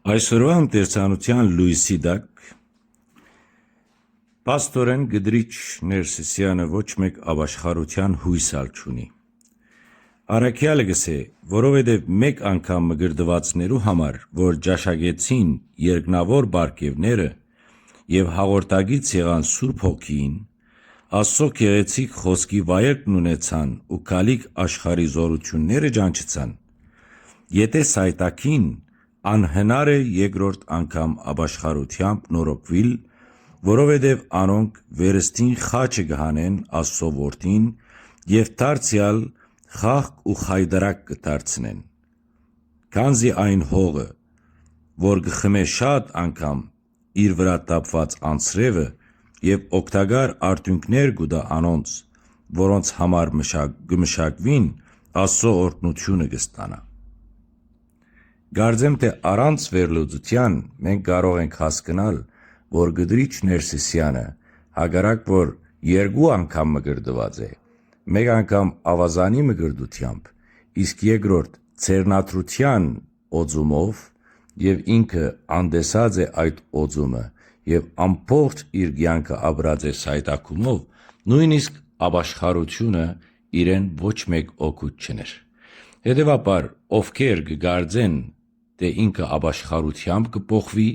Այսօրվա ընթերցանության լույսի տակ պաստորեն Գդրիչ Ներսիսյանը ոչ մեկ ապաշխարության հույս չունի։ Առաքյալը գսե, որովհետև մեկ անգամ մգրդվածներու համար, որ ճաշակեցին երկնավոր բարգևները եւ հաղորդագից եղան Սուրբ Հոգին, Աստծո գեղեցիկ խոսքի վայելքն ունեցան ու գալիք աշխարհի զորությունները ջանչեցան, եթե սայտակին անհնար է երկրորդ անգամ ապաշխարությամբ նորոգվիլ, որովհետև անոնք վերստին խաչը գհանեն Աստծո որդին եւ դարձյալ խաղք ու խայդարակ կդարձնեն։ Քանզի այն հողը, որ գխմե շատ անգամ իր վրա տապված անձրևը եւ օգտակար արդյունքներ գուտա անոնց, որոնց համար գմշակվին, Աստծո օրհնությունը կստանա։ Կարծեմ թե առանց վերլուծության մենք կարող ենք հասկանալ, որ Գդրիչ Ներսիսյանը հակառակ որ երկու անգամ մգրդված է, մեկ անգամ ավազանի մգրդությամբ, իսկ երկրորդ ցերնադրության օծումով եւ ինքը անդեսած է այդ օծումը եւ ամբողջ իր կյանքը ապրած է սայտակումով, նույնիսկ ապաշխարությունը իրեն ոչ մեկ օգուտ չներ։ Հետևաբար ովքեր կգարձեն թե ինքը ապաշխարությամբ կփոխվի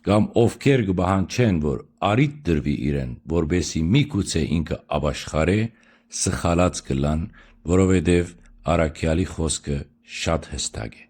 կամ ովքեր կբահանչեն որ արիտ դրվի իրեն, որբեսի միգուցե ինքը ապաշխարե, սխալած կլան, որովհետև առաքյալի խոսքը շատ հստակ է։